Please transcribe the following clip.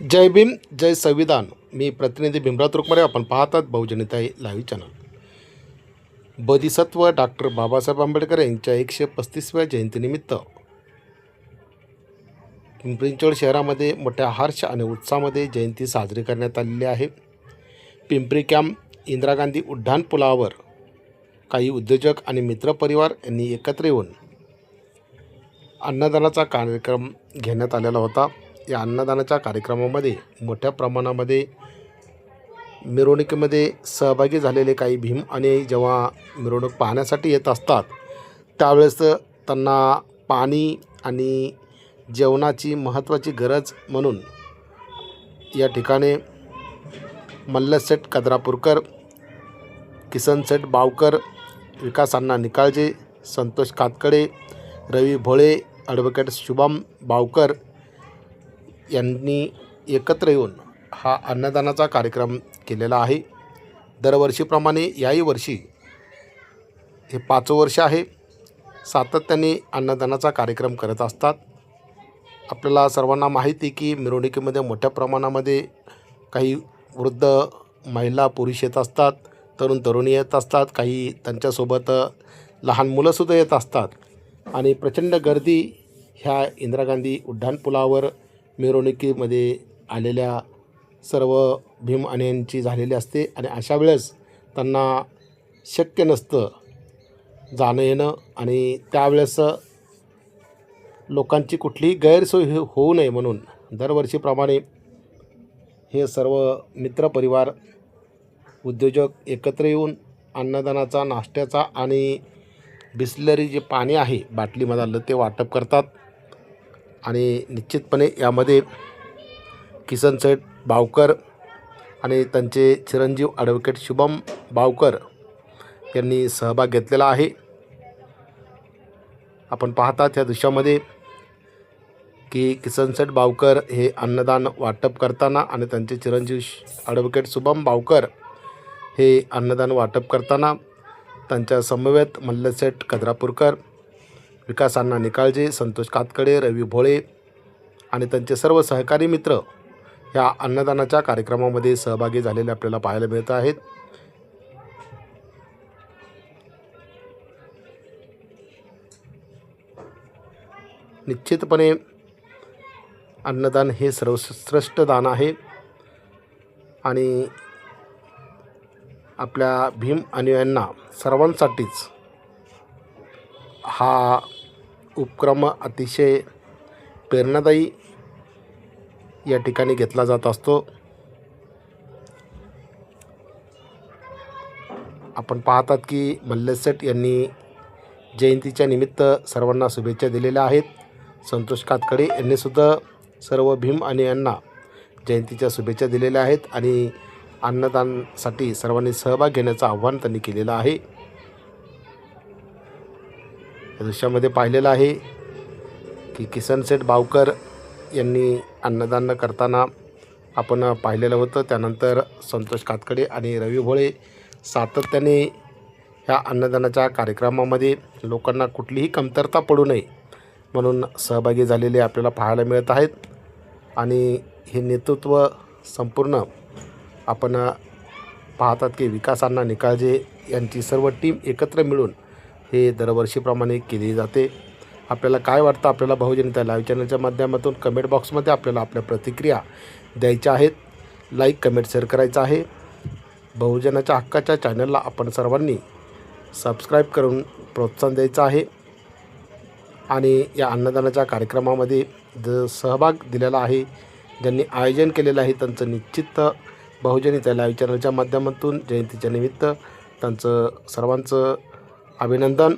जय भीम जय संविधान। मी प्रतिनिधी भीमराव तुरुकमरे. आपण पाहतात बहुजनहिताय लाईव्ह चॅनल. बोधिसत्व डॉक्टर बाबासाहेब आंबेडकर यांच्या 135व्या जयंतीनिमित्त पिंपरी चिंचवड शहरामध्ये मोठ्या हर्ष आणि उत्साहामध्ये जयंती साजरी करण्यात आलेली आहे. पिंपरी कॅम्प इंदिरा गांधी उड्डाण पुलावर काही उद्योजक आणि मित्रपरिवार यांनी एकत्र येऊन अन्नदानाचा कार्यक्रम घेण्यात आलेला होता. या अन्नदानाच्या कार्यक्रमामध्ये मोठ्या प्रमाणामध्ये मिरवणुकीमध्ये सहभागी झालेले काही भीम आणि जेव्हा मिरवणूक पाहण्यासाठी येत असतात त्यावेळेस त्यांना पाणी आणि जेवणाची महत्त्वाची गरज म्हणून या ठिकाणी मल्लसेठ कद्रापूरकर, किसनसेठ बावकर, विकास अण्णा निकाळजे, संतोष कातकडे, रवी भोळे, ॲडव्होकेट शुभम बावकर यांनी एकत्र येऊन हा अन्नदानाचा कार्यक्रम केलेला आहे. दरवर्षीप्रमाणे याही वर्षी हे 5वं वर्ष आहे. सातत्याने अन्नदानाचा कार्यक्रम करत असतात. आपल्याला सर्वांना माहिती की मिरवणुकीमध्ये मोठ्या प्रमाणामध्ये काही वृद्ध महिला पुरुष येत असतात, तरुण तरुणी येत असतात, काही त्यांच्यासोबत लहान मुलंसुद्धा येत असतात आणि प्रचंड गर्दी ह्या इंदिरा गांधी उड्डाणपुलावर मिरवणुकीमध्ये आलेल्या सर्व भीम आणि यांची झालेली असते आणि अशा वेळेस त्यांना शक्य नसतं जाणं येणं आणि त्यावेळेस लोकांची कुठलीही गैरसोय होऊ नये म्हणून दरवर्षीप्रमाणे हे सर्व मित्रपरिवार उद्योजक एकत्र येऊन अन्नदानाचा, नाश्त्याचा आणि बिस्लरी जे पाणी आहे बाटलीमधलं ते वाटप करतात. आणि निश्चितपणे यामध्ये किसनसेठ बावकर आणि त्यांचे चिरंजीव ॲडव्होकेट शुभम बावकर यांनी सहभाग घेतलेला आहे. आपण पाहतात या दृश्यामध्ये की किसनसेठ बावकर हे अन्नदान वाटप करताना आणि त्यांचे चिरंजीव ॲडव्होकेट शुभम बावकर हे अन्नदान वाटप करताना त्यांच्या समवेत मल्लसेठ कद्रापूरकर, विकास अण्णा निकाळजे, संतोष कातकडे, रवी भोळे आणि त्यांचे सर्व सहकारी मित्र ह्या अन्नदानाच्या कार्यक्रमामध्ये सहभागी झालेले आपल्याला पाहायला मिळत आहेत. निश्चितपणे अन्नदान हे सर्वश्रेष्ठ दान आहे आणि आपल्या भीम अनुयायांना सर्वांसाठीच हा उपक्रम अतिशय प्रेरणादायी या ठिकाणी घेतला जात असतो. आपण पाहतात की मल्लसेठ यांनी जयंतीच्या निमित्त सर्वांना शुभेच्छा दिलेल्या आहेत. संतोष कातकडे यांनीसुद्धा सर्व भीम आणि यांना जयंतीच्या शुभेच्छा दिलेल्या आहेत आणि अन्नदानासाठी सर्वांनी सहभाग घेण्याचं आव्हान त्यांनी केलेलं आहे. या दृश्यामध्ये पाहिलेलं आहे की किसनसेठ बावकर यांनी अन्नदान करताना आपण पाहिलेलं होतं. त्यानंतर संतोष कातकडे आणि रवी भोळे सातत्याने ह्या अन्नदानाच्या कार्यक्रमामध्ये लोकांना कुठलीही कमतरता पडू नये म्हणून सहभागी झालेले आपल्याला पाहायला मिळत आहेत. आणि हे नेतृत्व संपूर्ण आपण पाहतात की विकास अण्णा निकाळजे यांची सर्व टीम एकत्र मिळून हे दरवर्षीप्रमाणे केली जाते. आपल्याला काय वाटतं आपल्याला बहुजनहिताय लाईव्ह चॅनलच्या माध्यमातून कमेंट बॉक्समध्ये आपल्याला आपल्या प्रतिक्रिया द्यायच्या आहेत. लाईक, कमेंट, शेअर करायचं आहे. बहुजनाच्या हक्काच्या चॅनलला आपण सर्वांनी सबस्क्राईब करून प्रोत्साहन द्यायचं आहे. आणि या अन्नदानाच्या कार्यक्रमामध्ये जो सहभाग दिलेला आहे, ज्यांनी आयोजन केलेलं आहे, त्यांचं निश्चित बहुजनहिताय लाईव्ह चॅनलच्या माध्यमातून जयंतीच्या निमित्त त्यांचं सर्वांचं अभिनंदन.